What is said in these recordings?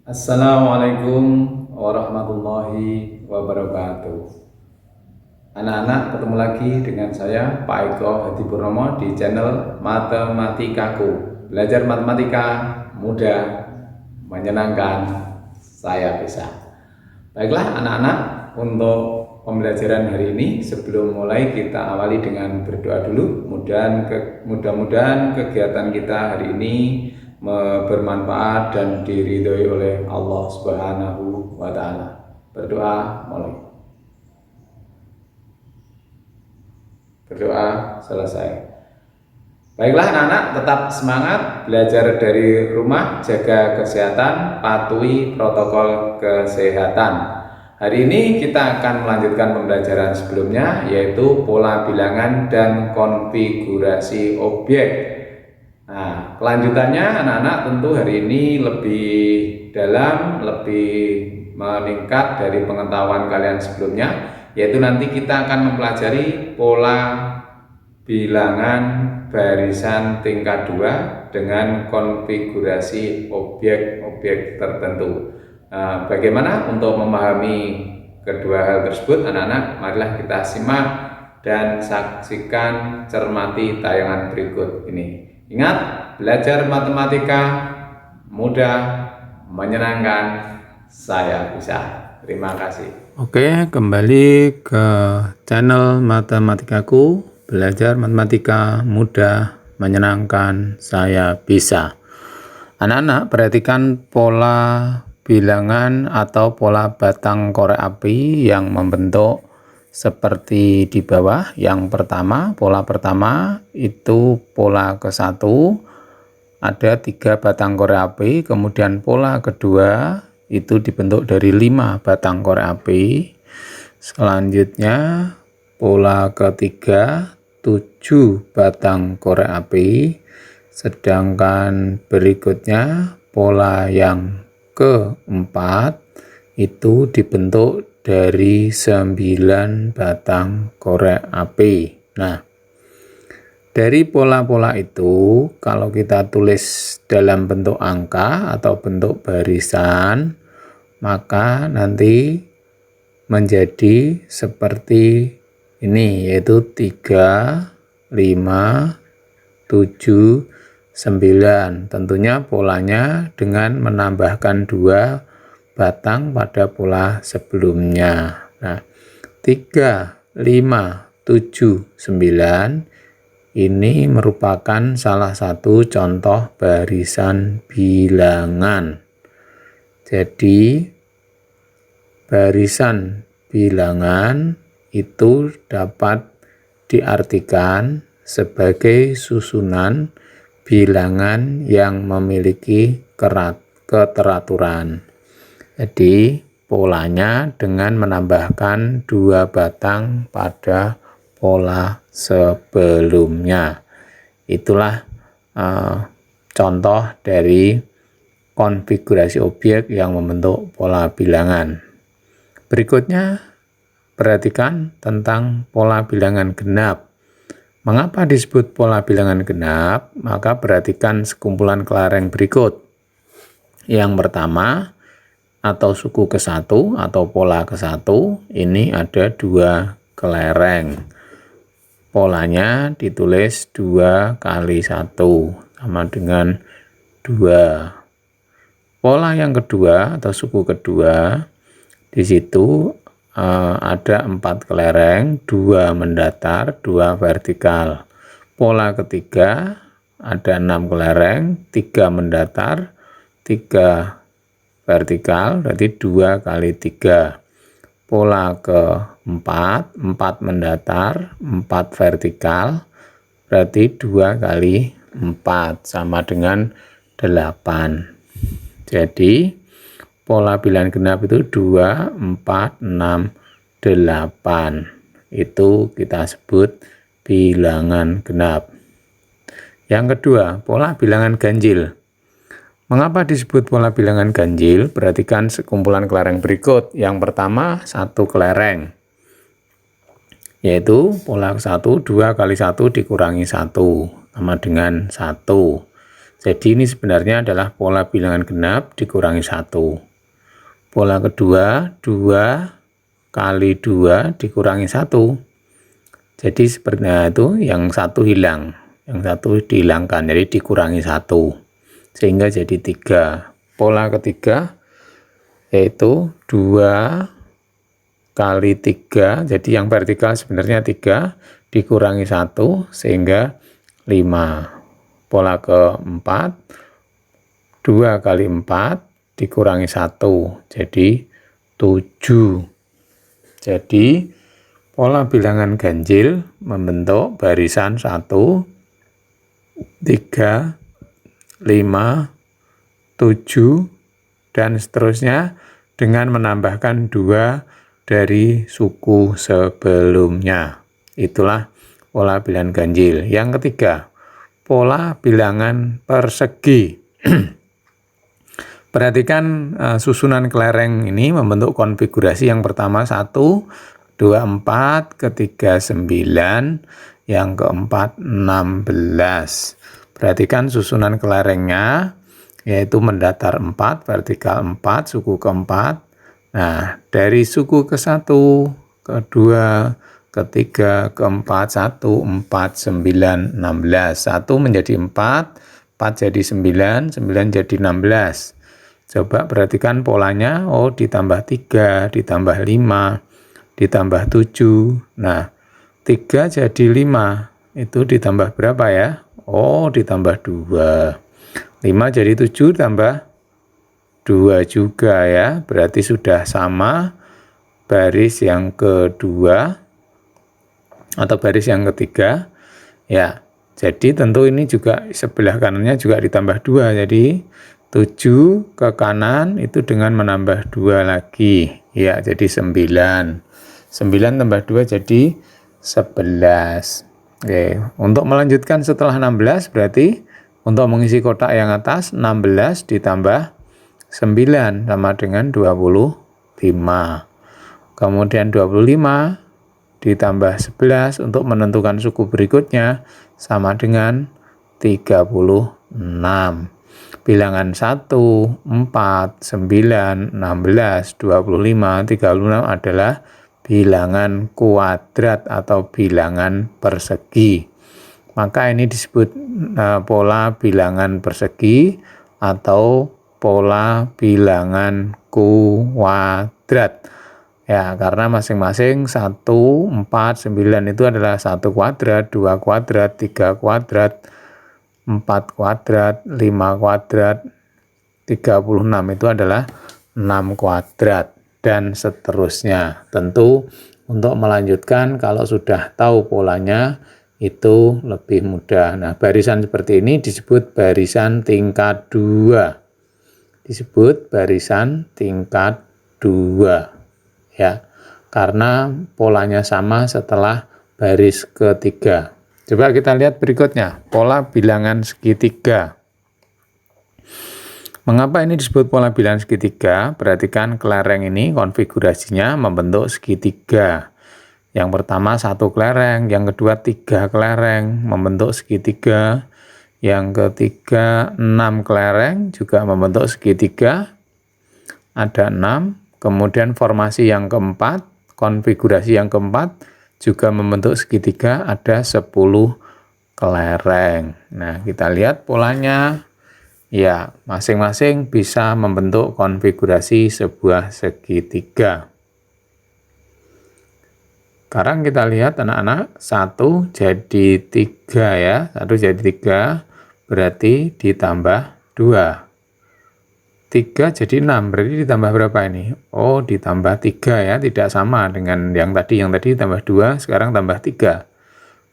Assalamualaikum warahmatullahi wabarakatuh. Anak-anak, ketemu lagi dengan saya Pak Eko Hadi Purnomo di channel Matematikaku. Belajar matematika mudah, menyenangkan, saya bisa. Baiklah anak-anak, untuk pembelajaran hari ini sebelum mulai kita awali dengan berdoa dulu. Mudah-mudahan kegiatan kita hari ini bermanfaat dan diridhoi oleh Allah Subhanahu wa taala. Berdoa mulai. Berdoa selesai. Baiklah anak-anak, tetap semangat belajar dari rumah, jaga kesehatan, patuhi protokol kesehatan. Hari ini kita akan melanjutkan pembelajaran sebelumnya, yaitu pola bilangan dan konfigurasi objek. Nah, kelanjutannya anak-anak tentu hari ini lebih dalam, lebih meningkat dari pengetahuan kalian sebelumnya, yaitu nanti kita akan mempelajari pola bilangan barisan tingkat 2 dengan konfigurasi objek-objek tertentu. Bagaimana untuk memahami kedua hal tersebut anak-anak? Marilah kita simak dan saksikan, cermati tayangan berikut ini. Ingat, belajar matematika mudah, menyenangkan, saya bisa. Terima kasih. Oke, kembali ke channel Matematikaku. Belajar matematika mudah, menyenangkan, saya bisa. Anak-anak, perhatikan pola bilangan atau pola batang korek api yang membentuk seperti di bawah. Yang pertama, pola pertama itu pola ke-1, ada 3 batang korek api. Kemudian pola kedua itu dibentuk dari 5 batang korek api. Selanjutnya pola ketiga 7 batang korek api. Sedangkan berikutnya pola yang keempat itu dibentuk dari 9 batang korek api. Nah, dari pola-pola itu kalau kita tulis dalam bentuk angka atau bentuk barisan, maka nanti menjadi seperti ini, yaitu 3, 5, 7, 9. Tentunya polanya dengan menambahkan 2 batang pada pola sebelumnya. Nah, 3, 5, 7, 9 ini merupakan salah satu contoh barisan bilangan. Jadi, barisan bilangan itu dapat diartikan sebagai susunan bilangan yang memiliki keteraturan. Jadi polanya dengan menambahkan 2 batang pada pola sebelumnya. Itulah contoh dari konfigurasi objek yang membentuk pola bilangan. Berikutnya, perhatikan tentang pola bilangan genap. Mengapa disebut pola bilangan genap? Maka perhatikan sekumpulan kelereng berikut. Yang pertama, atau suku ke-1 atau pola ke-1, ini ada 2 kelereng. Polanya ditulis 2 kali 1 sama dengan 2. Pola yang kedua atau suku kedua, di situ ada 4 kelereng, 2 mendatar, 2 vertikal. Pola ketiga ada 6 kelereng, 3 mendatar, 3 vertikal, berarti 2 kali 3. Pola keempat, 4 mendatar, 4 vertikal, berarti 2 kali 4 sama dengan 8. Jadi pola bilangan genap itu 2, 4, 6, 8. Itu kita sebut bilangan genap. Yang kedua, pola bilangan ganjil. Mengapa disebut pola bilangan ganjil? Perhatikan sekumpulan kelereng berikut. Yang pertama, 1 kelereng, yaitu pola 1, 2 kali 1 dikurangi 1 sama dengan 1. Jadi ini sebenarnya adalah pola bilangan genap dikurangi 1. Pola kedua, 2 kali 2 dikurangi 1. Jadi sebenarnya itu yang 1 hilang, yang 1 dihilangkan, jadi dikurangi 1. Sehingga jadi 3. Pola ketiga yaitu 2 kali 3, jadi yang vertikal sebenarnya 3, dikurangi 1 sehingga 5. Pola keempat, 2 kali 4 dikurangi 1, jadi 7. Jadi pola bilangan ganjil membentuk barisan 1, 3, 5, 7, dan seterusnya dengan menambahkan 2 dari suku sebelumnya. Itulah pola bilangan ganjil. Yang ketiga, pola bilangan persegi. Perhatikan susunan kelereng ini membentuk konfigurasi yang pertama 1, 2, 4, ketiga 9, yang keempat 16. Perhatikan susunan kelerengnya, yaitu mendatar 4, vertikal 4, suku keempat. Nah, dari suku ke-1, kedua, ketiga, keempat, 1, 4, 9, 16. 1 menjadi 4, 4 jadi 9, 9 jadi 16. Coba perhatikan polanya, oh ditambah 3, ditambah 5, ditambah 7. Nah, 3 jadi 5, itu ditambah berapa ya? Oh, ditambah 2. 5 jadi 7 tambah 2 juga ya, berarti sudah sama baris yang kedua atau baris yang ketiga ya. Jadi tentu ini juga sebelah kanannya juga ditambah 2, jadi 7 ke kanan itu dengan menambah 2 lagi ya, jadi 9. 9 tambah 2 jadi 11. Oke, untuk melanjutkan setelah 16 berarti untuk mengisi kotak yang atas 16 ditambah 9 sama dengan 25. Kemudian 25 ditambah 11 untuk menentukan suku berikutnya sama dengan 36. Bilangan 1, 4, 9, 16, 25, 36 adalah bilangan kuadrat atau bilangan persegi. Maka ini disebut pola bilangan persegi atau pola bilangan kuadrat. Ya, karena masing-masing 1, 4, 9 itu adalah 1 kuadrat, 2 kuadrat, 3 kuadrat, 4 kuadrat, 5 kuadrat, 36 itu adalah 6 kuadrat, dan seterusnya. Tentu untuk melanjutkan kalau sudah tahu polanya itu lebih mudah. Nah, barisan seperti ini disebut barisan tingkat 2. Disebut barisan tingkat 2. Ya, karena polanya sama setelah baris ketiga. Coba kita lihat berikutnya, pola bilangan segitiga. Mengapa ini disebut pola bilangan segitiga? Perhatikan kelereng ini konfigurasinya membentuk segitiga. Yang pertama 1 kelereng, yang kedua 3 kelereng membentuk segitiga. Yang ketiga 6 kelereng juga membentuk segitiga. Ada 6. Kemudian formasi yang keempat, konfigurasi yang keempat juga membentuk segitiga, ada 10 kelereng. Nah, kita lihat polanya. Ya, masing-masing bisa membentuk konfigurasi sebuah segitiga. Sekarang kita lihat anak-anak, 1 jadi 3 ya. 1 jadi 3 berarti ditambah 2. 3 jadi 6, berarti ditambah berapa ini? Oh, ditambah 3 ya, tidak sama dengan yang tadi. Yang tadi ditambah 2, sekarang tambah 3.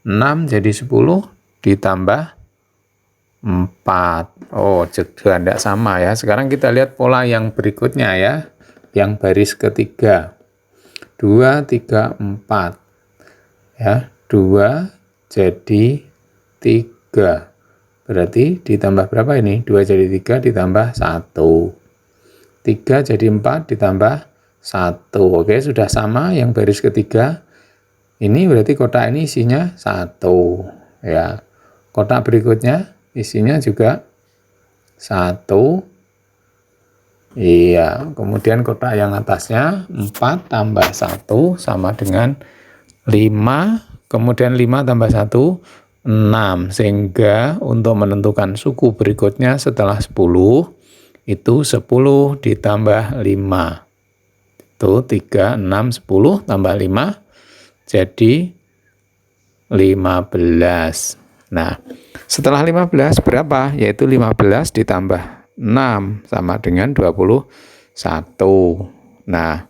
6 jadi 10, ditambah 4. Oh, juga tidak sama ya. Sekarang kita lihat pola yang berikutnya ya, yang baris ketiga. 2, 3, 4. Ya, 2 jadi 3. Berarti ditambah berapa ini? 2 jadi 3 ditambah 1. 3 jadi 4 ditambah 1. Oke, sudah sama yang baris ketiga. Ini berarti kotak ini isinya 1. Ya. Kotak berikutnya isinya juga 1. Iya, kemudian kotak yang atasnya 4 tambah 1 sama dengan 5, kemudian 5 tambah 1, 6. Sehingga untuk menentukan suku berikutnya setelah 10, itu 10 ditambah 5. Itu 3, 6, 10 tambah 5, jadi 15. Nah, setelah 15 berapa? Yaitu 15 ditambah 6 sama dengan 21. Nah,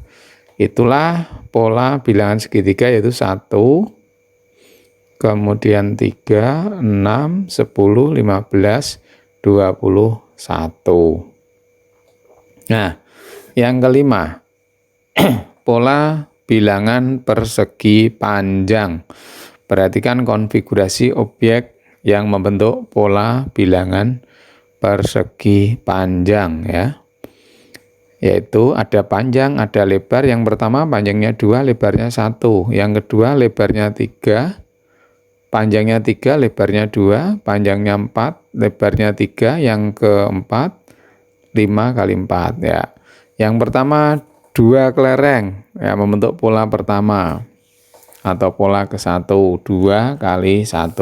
itulah pola bilangan segitiga, yaitu 1, kemudian 3, 6, 10, 15, 21. Nah, yang kelima, pola bilangan persegi panjang. Perhatikan konfigurasi objek yang membentuk pola bilangan persegi panjang ya. Yaitu ada panjang, ada lebar. Yang pertama panjangnya 2, lebarnya 1. Yang kedua lebarnya 3, panjangnya 3, lebarnya 2, panjangnya 4, lebarnya 3. Yang keempat 5 kali 4 ya. Yang pertama 2 kelereng ya, membentuk pola pertama atau pola ke-1, 2 kali 1.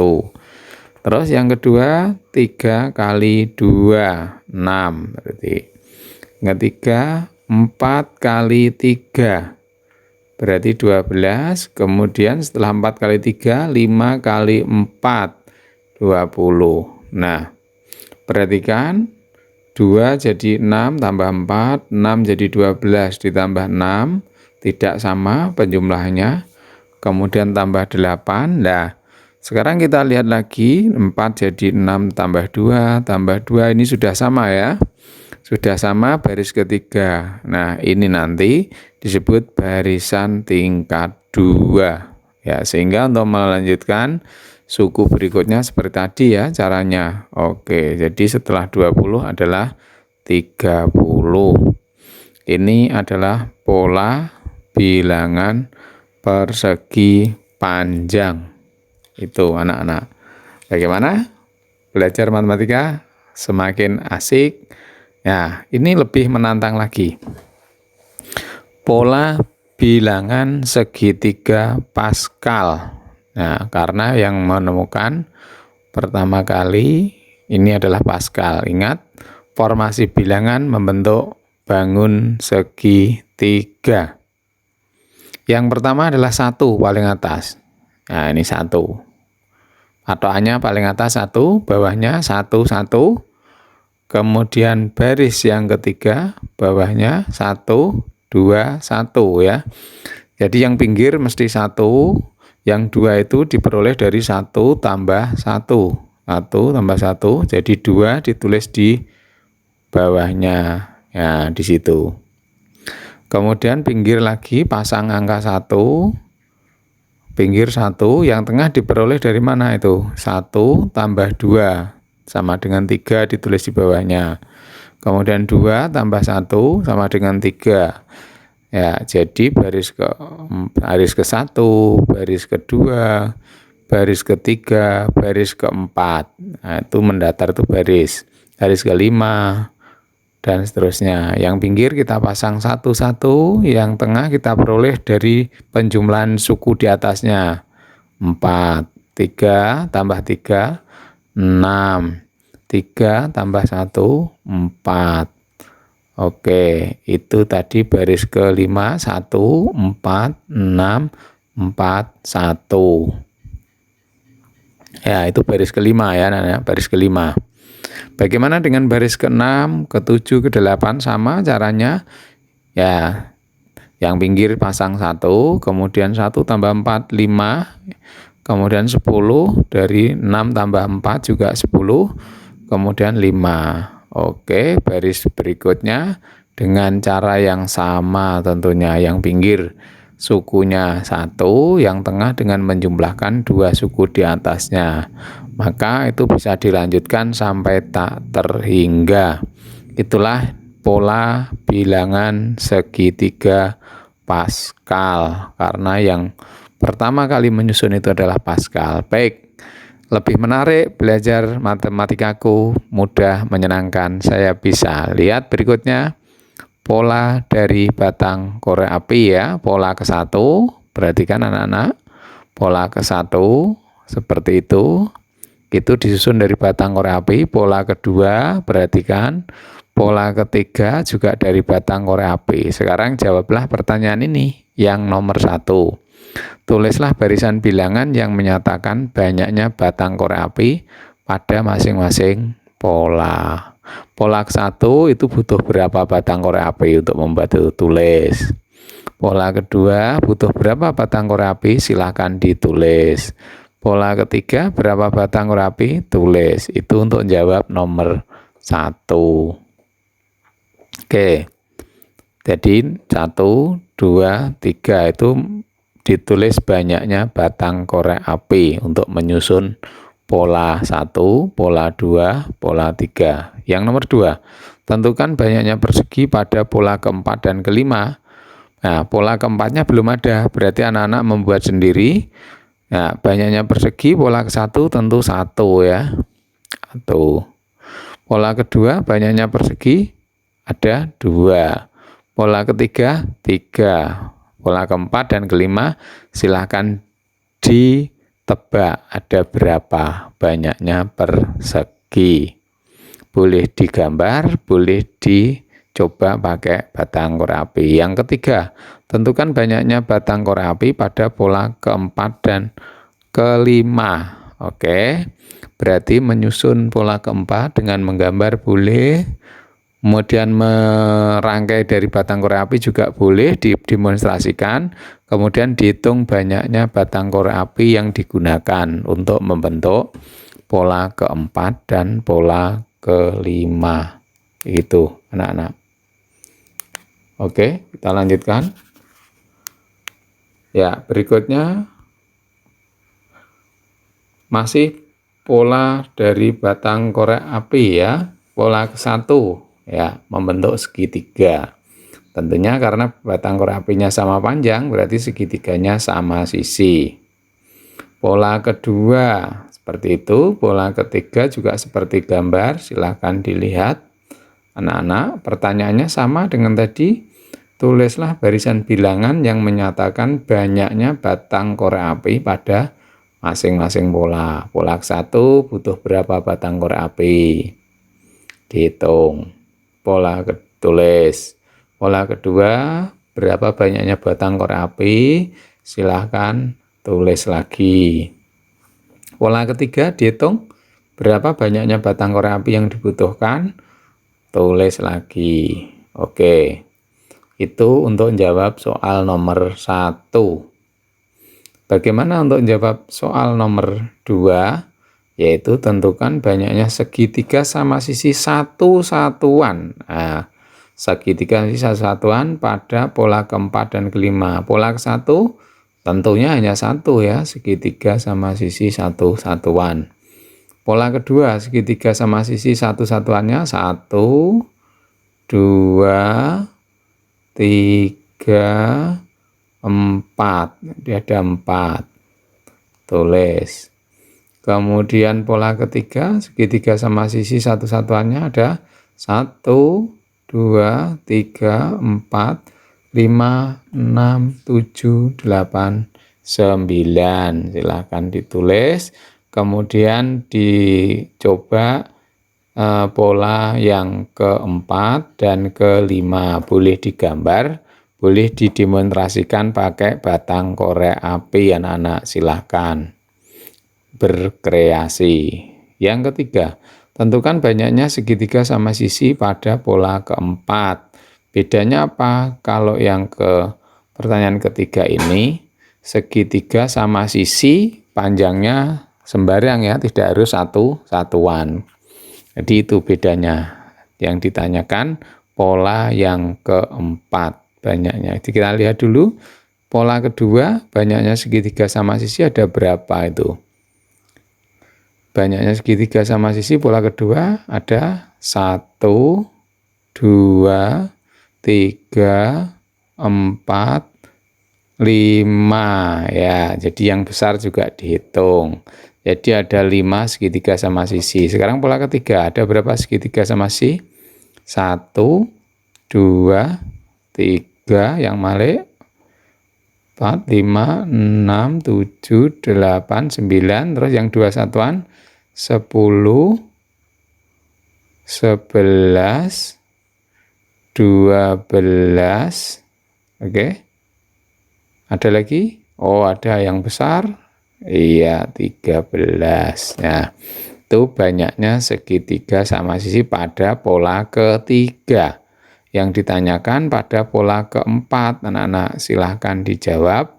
Terus yang kedua 3 kali 2, 6 berarti. Yang ketiga 4 kali 3 berarti 12. Kemudian setelah 4 kali 3, 5 kali 4, 20. Nah, perhatikan 2 jadi 6 tambah 4, 6 jadi 12 ditambah 6, tidak sama penjumlahannya. Kemudian tambah 8. Nah, sekarang kita lihat lagi, 4 jadi 6 tambah 2 ini sudah sama ya. Sudah sama baris ketiga. Nah, ini nanti disebut barisan tingkat 2. Ya, sehingga untuk melanjutkan suku berikutnya seperti tadi ya caranya. Oke, jadi setelah 20 adalah 30. Ini adalah pola bilangan persegi panjang. Itu anak-anak. Bagaimana? Belajar matematika semakin asik. Nah, ini lebih menantang lagi. Pola bilangan segitiga Pascal. Nah, karena yang menemukan pertama kali ini adalah Pascal. Ingat, formasi bilangan membentuk bangun segitiga. Yang pertama adalah 1 paling atas. Nah, ini 1. Patokannya paling atas 1, bawahnya 1, 1. Kemudian baris yang ketiga, bawahnya 1, 2, 1 ya. Jadi yang pinggir mesti 1, yang 2 itu diperoleh dari 1 tambah 1. 1 tambah 1, jadi 2 ditulis di bawahnya. Ya, di situ. Kemudian pinggir lagi pasang angka 1. Pinggir 1, yang tengah diperoleh dari mana itu? 1 tambah 2 sama dengan 3 ditulis di bawahnya. Kemudian 2 tambah 1 sama dengan 3. Ya, jadi baris ke-1, baris kedua, baris ketiga, baris keempat. Nah, itu mendatar itu baris kelima dan seterusnya. Yang pinggir kita pasang 1-1, yang tengah kita peroleh dari penjumlahan suku di atasnya. 4, 3 tambah 3, 6, 3 tambah 1, 4. Oke, itu tadi baris kelima, 1, 4, 6, 4, 1. Ya, itu baris kelima ya, baris kelima. Bagaimana dengan baris ke-6, ke-7, ke-8? Sama caranya. Ya, yang pinggir pasang 1, kemudian 1 tambah 4, 5. Kemudian 10, dari 6 tambah 4 juga 10, kemudian 5. Oke, baris berikutnya dengan cara yang sama tentunya. Yang pinggir sukunya 1, yang tengah dengan menjumlahkan 2 suku di atasnya. Maka itu bisa dilanjutkan sampai tak terhingga. Itulah pola bilangan segitiga Pascal. Karena yang pertama kali menyusun itu adalah Pascal. Baik, lebih menarik belajar matematikaku, mudah, menyenangkan, saya bisa. Lihat berikutnya, pola dari batang korek api ya. Pola ke-1, perhatikan anak-anak. Pola ke-1 seperti itu disusun dari batang korek api. Pola kedua, perhatikan. Pola ketiga juga dari batang korek api. Sekarang jawablah pertanyaan ini, yang nomor 1. Tulislah barisan bilangan yang menyatakan banyaknya batang korek api pada masing-masing pola. Pola ke-1 itu butuh berapa batang korek api untuk membuat itu, tulis. Pola kedua butuh berapa batang korek api, silahkan ditulis. Pola ketiga berapa batang korek api, tulis. Itu untuk jawab nomor 1. Oke, jadi 1, 2, 3 itu ditulis banyaknya batang korek api untuk menyusun pola 1, pola 2, pola 3. Yang nomor 2, tentukan banyaknya persegi pada pola keempat dan kelima. Nah, pola keempatnya belum ada, berarti anak-anak membuat sendiri. Nah, banyaknya persegi pola ke-1 tentu 1 ya. 1. Pola kedua banyaknya persegi ada 2. Pola ketiga 3. Pola keempat dan kelima silahkan ditebak ada berapa banyaknya persegi. Boleh digambar, boleh dicoba pakai batang korek api. Yang ketiga, tentukan banyaknya batang korek api pada pola keempat dan kelima. Oke, berarti menyusun pola keempat dengan menggambar boleh, kemudian merangkai dari batang korek api juga boleh didemonstrasikan, kemudian dihitung banyaknya batang korek api yang digunakan untuk membentuk pola keempat dan pola kelima. Itu anak-anak. Oke, kita lanjutkan. Ya, berikutnya masih pola dari batang korek api ya. Pola ke-1 ya, membentuk segitiga. Tentunya karena batang korek apinya sama panjang, berarti segitiganya sama sisi. Pola kedua seperti itu. Pola ketiga juga seperti gambar, silahkan dilihat anak-anak. Pertanyaannya sama dengan tadi. Tulislah barisan bilangan yang menyatakan banyaknya batang korek api pada masing-masing pola. Pola ke-1 butuh berapa batang korek api, dihitung. Pola tulis. Pola kedua berapa banyaknya batang korek api, silahkan tulis lagi. Pola ketiga dihitung berapa banyaknya batang korek api yang dibutuhkan, tulis lagi. Oke, itu untuk jawab soal nomor 1. Bagaimana untuk jawab soal nomor 2? Yaitu tentukan banyaknya segitiga sama sisi satu satuan. Nah, segitiga sisi satu satuan pada pola keempat dan kelima. Pola ke-1 tentunya hanya 1 ya, segitiga sama sisi satu satuan. Pola kedua segitiga sama sisi satu satuannya 1, 2, 3, 4. Jadi ada 4. Tulis. Kemudian pola ketiga segitiga sama sisi satu satuannya ada 1, 2, 3, 4, 5, 6, 7, 8, 9. Silahkan ditulis. Kemudian dicoba pola yang keempat dan kelima. Boleh digambar, boleh didemonstrasikan pakai batang korek api anak-anak, silahkan berkreasi. Yang ketiga, tentukan banyaknya segitiga sama sisi pada pola keempat. Bedanya apa? Kalau yang pertanyaan ketiga ini segitiga sama sisi panjangnya sembarang ya, tidak harus satu satuan. Jadi itu bedanya. Yang ditanyakan pola yang keempat banyaknya. Jadi kita lihat dulu pola kedua, banyaknya segitiga sama sisi ada berapa itu? Banyaknya segitiga sama sisi pola kedua ada 1, 2, 3, 4, 5 ya. Jadi yang besar juga dihitung. Jadi ada 5 segitiga sama sisi. Sekarang pola ketiga, ada berapa segitiga sama sisi? 1, 2, 3, yang malik 4, 5, 6, 7, 8, 9, terus yang 2 satuan 10, 11, 12. Oke. Ada lagi? Oh, ada yang besar. Iya, 13. Nah, itu banyaknya segitiga sama sisi pada pola ketiga. Yang ditanyakan pada pola keempat, anak-anak silahkan dijawab.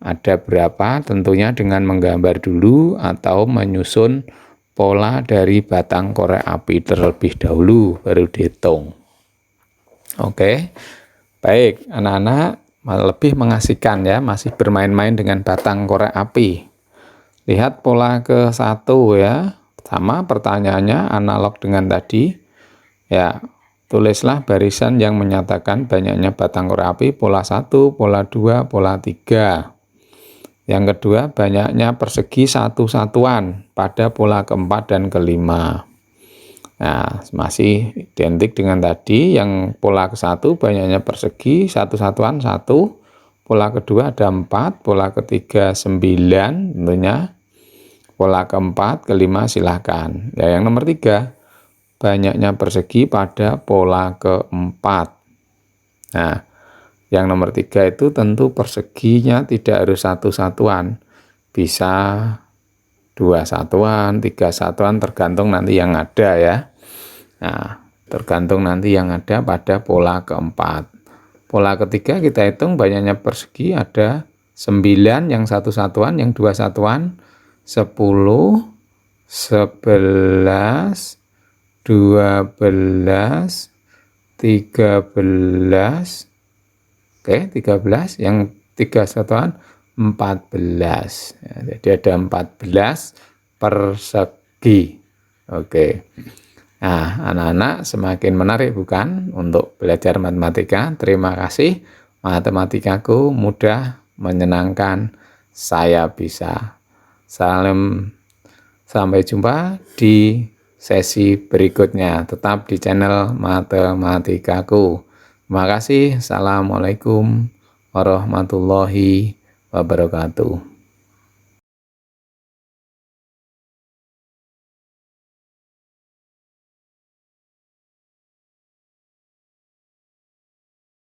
Ada berapa? Tentunya dengan menggambar dulu atau menyusun pola dari batang korek api terlebih dahulu, baru dihitung. Oke, baik anak-anak, lebih mengasihkan ya, masih bermain-main dengan batang korek api. Lihat pola ke-1 ya, sama pertanyaannya analog dengan tadi. Ya, tulislah barisan yang menyatakan banyaknya batang korek api, pola 1, pola 2, pola 3. Yang kedua, banyaknya persegi satu satuan pada pola keempat dan kelima. Nah, masih identik dengan tadi, yang pola ke-1 banyaknya persegi satu satuan 1, pola kedua ada 4, pola ketiga 9 tentunya, pola keempat, kelima silahkan. Ya, yang nomor 3, banyaknya persegi pada pola keempat. Nah, yang nomor 3 itu tentu perseginya tidak harus satu satuan, bisa 2 satuan, 3 satuan, tergantung nanti yang ada ya. Nah, tergantung nanti yang ada pada pola keempat. Pola ketiga kita hitung banyaknya persegi ada 9 yang satu satuan, yang 2 satuan 10, 11, 12, 13. Oke, 13, yang 3 satuan 14. Ya, jadi ada 14 persegi. Oke. Nah, anak-anak semakin menarik bukan untuk belajar matematika? Terima kasih. Matematikaku mudah, menyenangkan, saya bisa. Salam, sampai jumpa di sesi berikutnya. Tetap di channel Matematikaku. Terima kasih. Assalamualaikum warahmatullahi wabarakatuh.